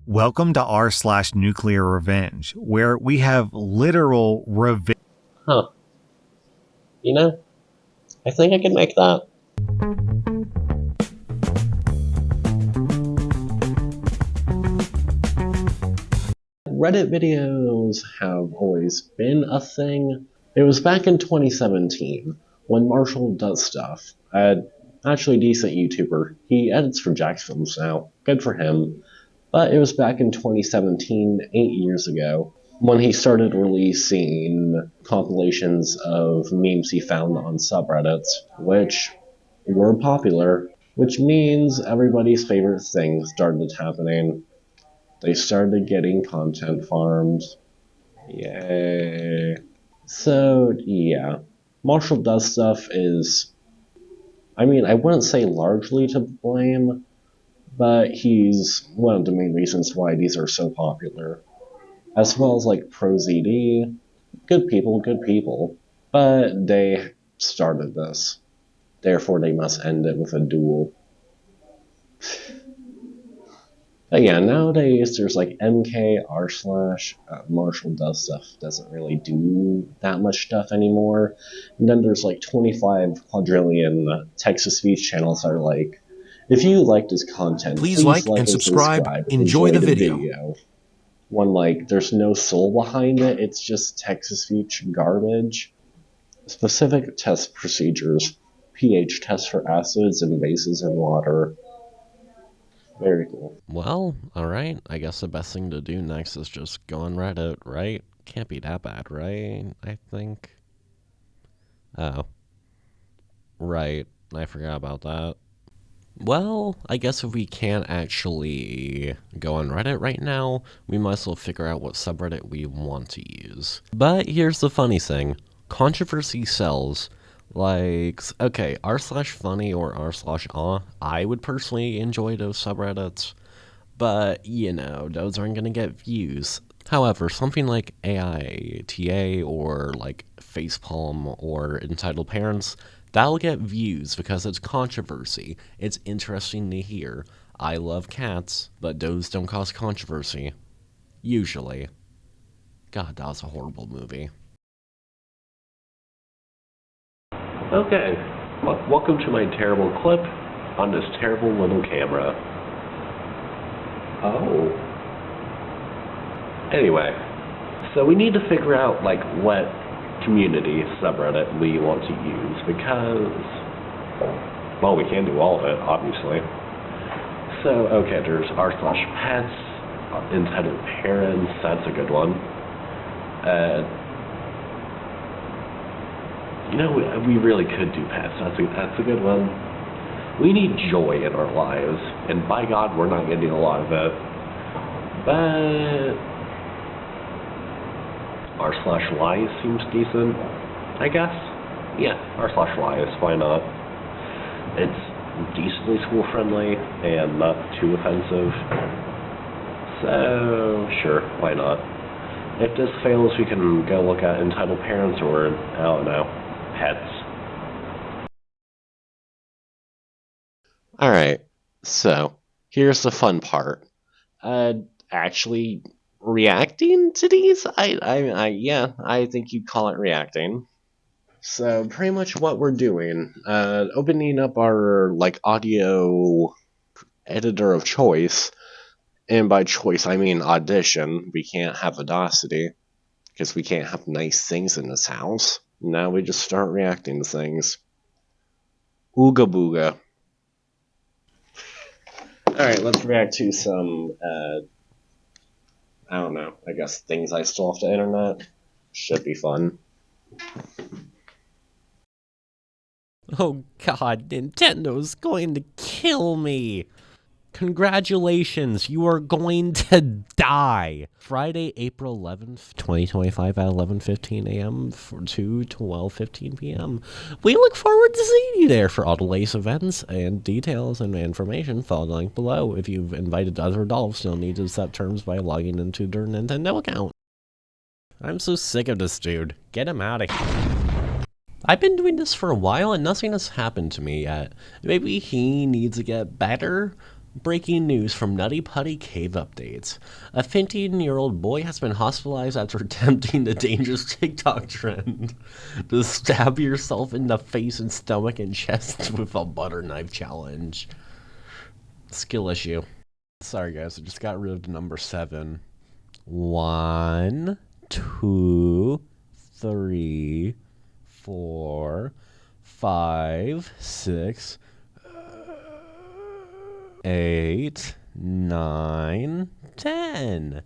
Welcome to r/nuclear revenge, where we have literal revenge. Huh. You know, I think I can make that. Reddit videos have always been a thing. It was back in 2017 when Marshall Does Stuff, actually decent YouTuber. He edits for Jack's Films now. Good for him. But it was back in 2017, 8 years ago, when he started releasing compilations of memes he found on subreddits, which were popular, which means everybody's favorite thing started happening. They started getting content farms. Yay. So, yeah. Marshall Does Stuff is, I wouldn't say largely to blame, but he's one of the main reasons why these are so popular. As well as like ProZD, good people, but they started this. Therefore they must end it with a duel. But yeah, nowadays there's like MK, r/, Marshall Does Stuff doesn't really do that much stuff anymore. And then there's like 25 quadrillion text-to-speech channels that are like, if you liked his content, please like and subscribe. Enjoy the video. One like, there's no soul behind it, it's just text-to-speech garbage. Specific test procedures. pH test for acids and bases in water. Very cool. Well, alright, I guess the best thing to do next is just go on Reddit, right? Can't be that bad, right? I think. Oh. Right, I forgot about that. Well, I guess if we can't actually go on Reddit right now, we might as well figure out what subreddit we want to use. But here's the funny thing. Controversy sells. Like, okay, r/funny or r/aw, I would personally enjoy those subreddits, but, you know, those aren't gonna get views. However, something like AITA or like Facepalm or Entitled Parents, that'll get views because it's controversy. It's interesting to hear. I love cats, but those don't cause controversy. Usually. God, that was a horrible movie. Okay, welcome to my terrible clip on this terrible little camera. Oh. Anyway, so we need to figure out, like, what community subreddit we want to use, because, well, we can't do all of it, obviously. So, okay, there's r/pets, Entitled Parents, that's a good one. You know, we really could do pets. That's a good one. We need joy in our lives, and by God, we're not getting a lot of it. But r/lies seems decent, I guess. Yeah, r/lies. Why not? It's decently school friendly and not too offensive. So sure, why not? If this fails, we can go look at Entitled Parents or I don't know. Pets. Alright, so here's the fun part. Actually reacting to these? Yeah, I think you'd call it reacting. So pretty much what we're doing, opening up our like audio editor of choice, and by choice I mean Audition. We can't have Audacity, because we can't have nice things in this house. Now we just start reacting to things. Ooga booga. Alright, let's react to some, I don't know, I guess things I stole off the internet. Should be fun. Oh god, Nintendo's going to kill me! Congratulations, you are going to die! Friday, April 11th, 2025 at 11:15 a.m. to 12:15 p.m. We look forward to seeing you there for all the latest events and details and information. Follow the link below. If you've invited other adults, you'll need to set terms by logging into their Nintendo account. I'm so sick of this dude. Get him out of here. I've been doing this for a while and nothing has happened to me yet. Maybe he needs to get better? Breaking news from Nutty Putty Cave Updates. A 15-year-old boy has been hospitalized after attempting the dangerous TikTok trend to stab yourself in the face and stomach and chest with a butter knife challenge. Skill issue. Sorry guys, I just got rid of number 7. 1, 2, 3, 4, 5, 6, 8, 9, 10.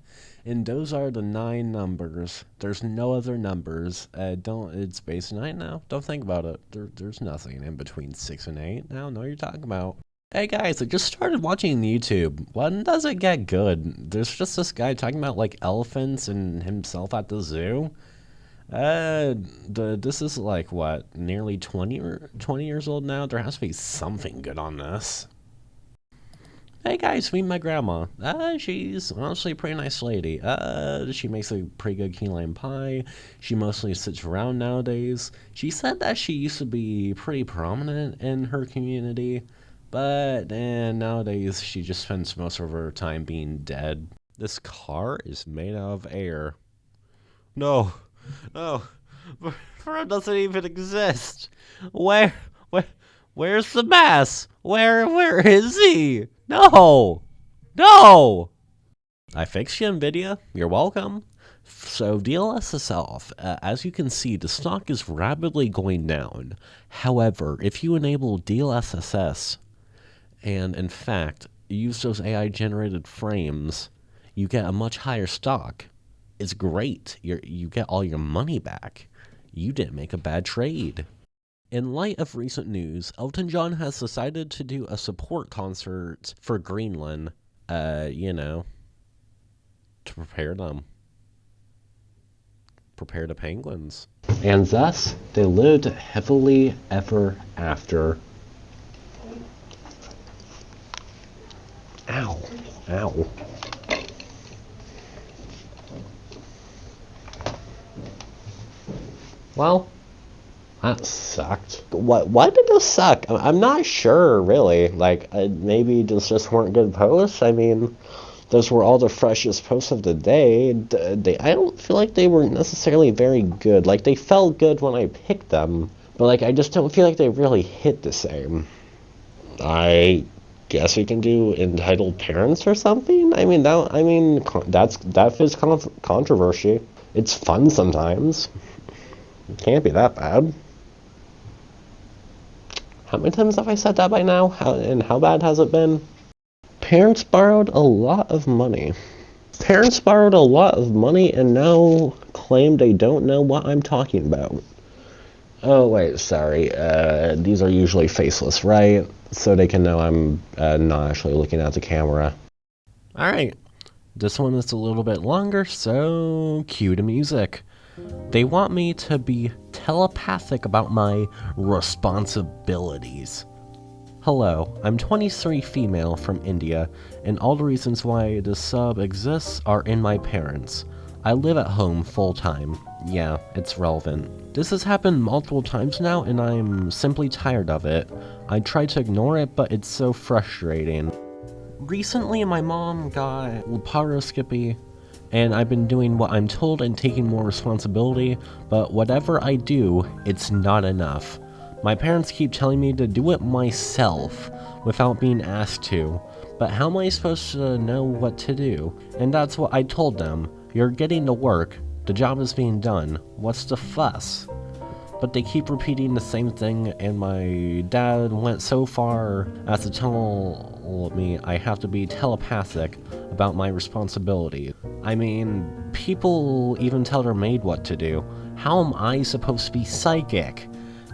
And those are the 9 numbers. There's no other numbers. It's base 9 now. Don't think about it. There's nothing in between 6 and 8 now. Know what you're talking about. Hey guys, I just started watching YouTube. When does it get good? There's just this guy talking about like elephants and himself at the zoo. This is like what, nearly 20 years old now? There has to be something good on this. Hey guys, meet my grandma. She's honestly a pretty nice lady. She makes a pretty good key lime pie. She mostly sits around nowadays. She said that she used to be pretty prominent in her community, but nowadays she just spends most of her time being dead. This car is made out of air. No, Fro doesn't even exist. Where's the mass? Where is he? No! I fixed you, NVIDIA. You're welcome. So DLSS off. As you can see, the stock is rapidly going down. However, if you enable DLSS and in fact use those AI generated frames, you get a much higher stock. It's great. You get all your money back. You didn't make a bad trade. In light of recent news, Elton John has decided to do a support concert for Greenland, to prepare them. Prepare the penguins. And thus, they lived happily ever after. Ow. Well, that sucked. Why did this suck? I'm not sure, really. Like, maybe those just weren't good posts. I mean, those were all the freshest posts of the day. I don't feel like they were necessarily very good. Like, they felt good when I picked them, but like, I just don't feel like they really hit the same. I guess we can do entitled parents or something. I mean, that fits controversy. It's fun sometimes. It can't be that bad. How many times have I said that by now? How bad has it been? Parents borrowed a lot of money. Parents borrowed a lot of money and now claim they don't know what I'm talking about. Oh, wait, sorry. These are usually faceless, right? So they can know I'm not actually looking at the camera. Alright, this one is a little bit longer, so cue the music. They want me to be telepathic about my responsibilities. Hello, I'm 23 female from India, and all the reasons why this sub exists are in my parents. I live at home full-time. Yeah, it's relevant. This has happened multiple times now, and I'm simply tired of it. I try to ignore it, but it's so frustrating. Recently, my mom got laparoscopy, and I've been doing what I'm told and taking more responsibility, but whatever I do, it's not enough. My parents keep telling me to do it myself, without being asked to, but how am I supposed to know what to do? And that's what I told them. You're getting to work, the job is being done, what's the fuss? But they keep repeating the same thing, and my dad went so far as to tell me I have to be telepathic about my responsibility. I mean, people even tell their maid what to do. How am I supposed to be psychic?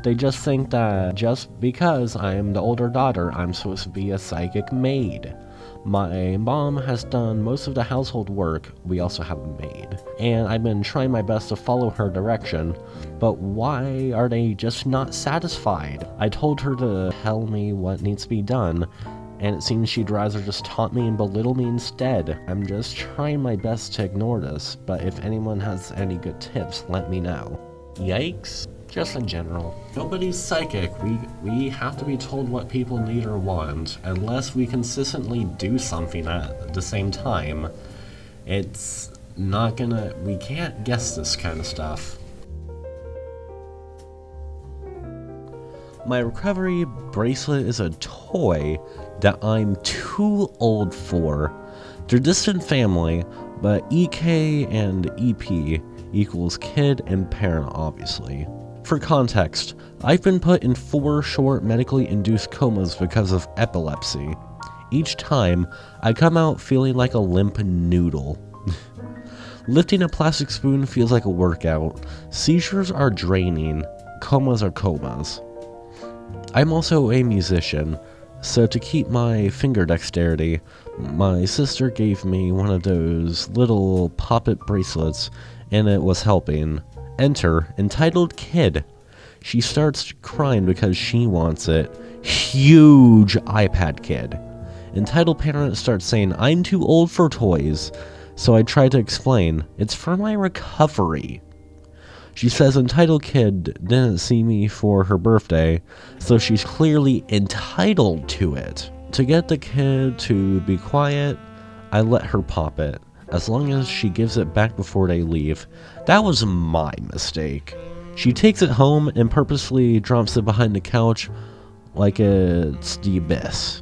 They just think that just because I'm the older daughter, I'm supposed to be a psychic maid. My mom has done most of the household work. We also have a maid. And I've been trying my best to follow her direction, but why are they just not satisfied? I told her to tell me what needs to be done, and it seems she'd rather just taunt me and belittle me instead. I'm just trying my best to ignore this, but if anyone has any good tips, let me know. Yikes. Just in general. Nobody's psychic. We have to be told what people need or want. Unless we consistently do something at the same time, it's not gonna... We can't guess this kind of stuff. My recovery bracelet is a toy that I'm too old for. They're distant family, but EK and EP equals kid and parent, obviously. For context, I've been put in 4 short medically induced comas because of epilepsy. Each time, I come out feeling like a limp noodle. Lifting a plastic spoon feels like a workout. Seizures are draining. Comas are comas. I'm also a musician, so to keep my finger dexterity, my sister gave me one of those little pop-it bracelets, and it was helping. Enter entitled kid. She starts crying because she wants it. Huge iPad kid. Entitled parent starts saying, I'm too old for toys. So I try to explain, it's for my recovery. She says entitled kid didn't see me for her birthday, so she's clearly entitled to it. To get the kid to be quiet, I let her pop it, as long as she gives it back before they leave. That was my mistake. She takes it home and purposely drops it behind the couch like it's the abyss.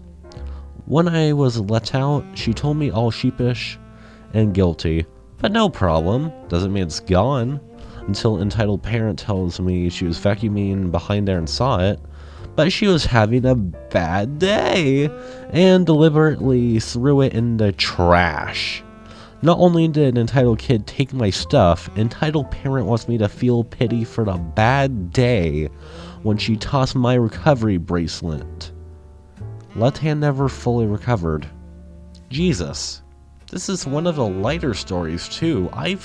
When I was let out, she told me all sheepish and guilty, but no problem, doesn't mean it's gone. Until entitled parent tells me she was vacuuming behind there and saw it, but she was having a bad day and deliberately threw it in the trash. Not only did entitled kid take my stuff, entitled parent wants me to feel pity for the bad day when she tossed my recovery bracelet. Left hand never fully recovered. Jesus. This is one of the lighter stories too. I've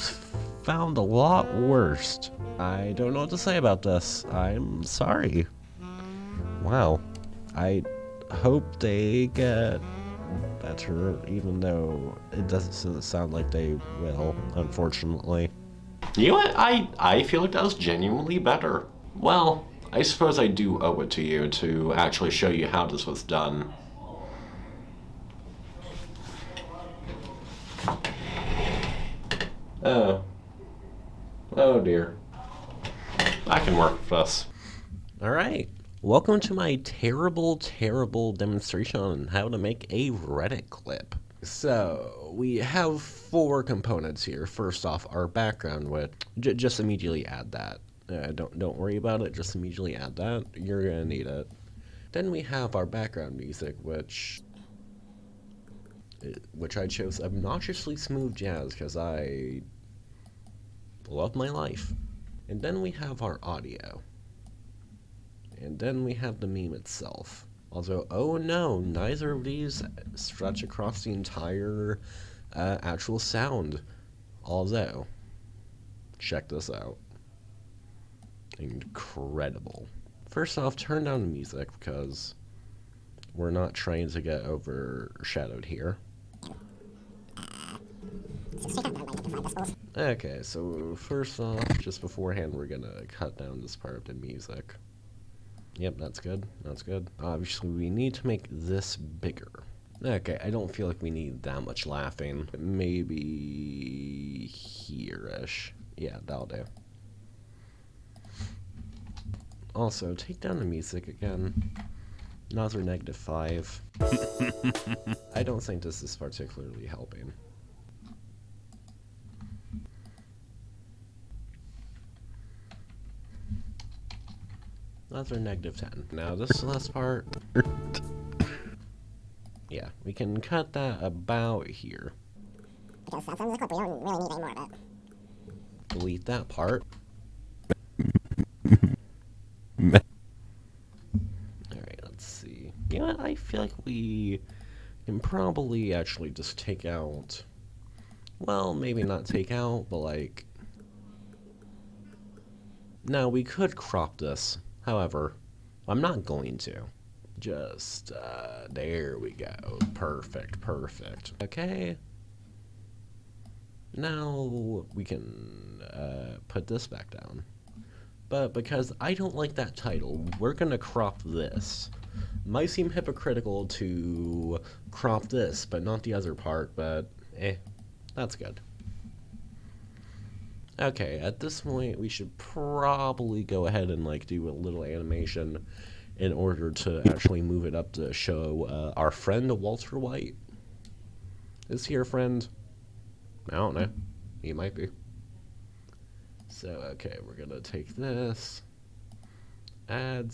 found a lot worse. I don't know what to say about this. I'm sorry. Wow. I hope they get better, even though it doesn't sound like they will, unfortunately. You know what? I feel like that was genuinely better. Well, I suppose I do owe it to you to actually show you how this was done. Oh dear. I can work with this. Alright. Welcome to my terrible demonstration on how to make a Reddit clip. So, we have 4 components here. First off, our background, which just immediately add that. Don't worry about it, just immediately add that. You're gonna need it. Then we have our background music, which I chose obnoxiously smooth jazz because I love my life. And then we have our audio. And then we have the meme itself. Although, oh no, neither of these stretch across the entire actual sound. Although, check this out. Incredible. First off, turn down the music because we're not trying to get overshadowed here. Okay, so first off, just beforehand, we're gonna cut down this part of the music. Yep, that's good. That's good. Obviously, we need to make this bigger. Okay, I don't feel like we need that much laughing. Maybe here-ish. Yeah, that'll do. Also, take down the music again. Another -5. I don't think this is particularly helping. Another -10. Now this last part. Yeah, we can cut that about here. Because some of the clip, we don't really need any more of it. Delete that part. Alright, let's see. You know what? I feel like we can probably actually just take out... Well, maybe not take out, but like... No, we could crop this. However, I'm not going to. Just, there we go. Perfect, perfect. Okay. Now we can put this back down. But because I don't like that title, we're gonna crop this. Might seem hypocritical to crop this, but not the other part, but that's good. Okay, at this point, we should probably go ahead and like do a little animation in order to actually move it up to show our friend Walter White. Is he your friend? I don't know. He might be. So, okay, we're gonna take this, add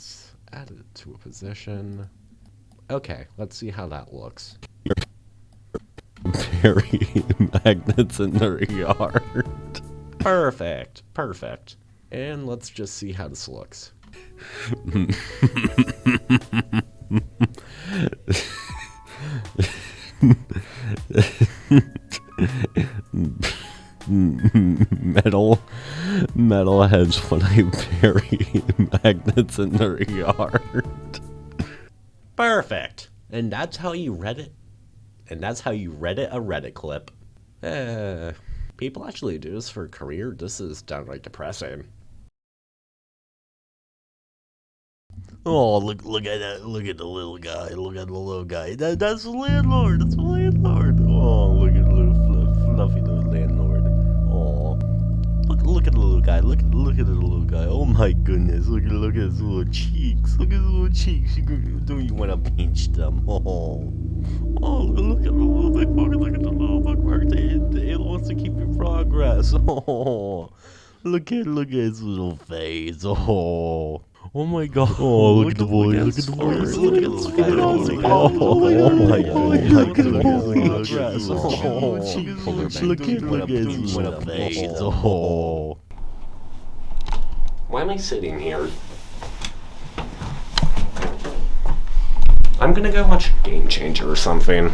it to a position. Okay, let's see how that looks. Bury magnets in their yard. Perfect, perfect. And let's just see how this looks. Metal heads when I bury magnets in their yard. Perfect. And that's how you Reddit. And that's how you Reddit a Reddit clip. People actually do this for a career. This is downright depressing. Oh, look at that! Look at the little guy! Look at the little guy! That's the landlord! That's the landlord! Oh, look at the little fluffy little landlord! Oh, look at the little guy! Look at the little guy! Oh my goodness! Look at his little cheeks! Look at his little cheeks! Don't you want to pinch them? Oh, look at the little bookmark! Look at the little bookmark! It wants to keep your progress! Oh, look at his little face! Oh my god. Oh, look at the boy. Look at the boy. Look at the boy. Oh my god. Look at his little face. Oh. Why am I sitting here? I'm gonna go watch Game Changer or something.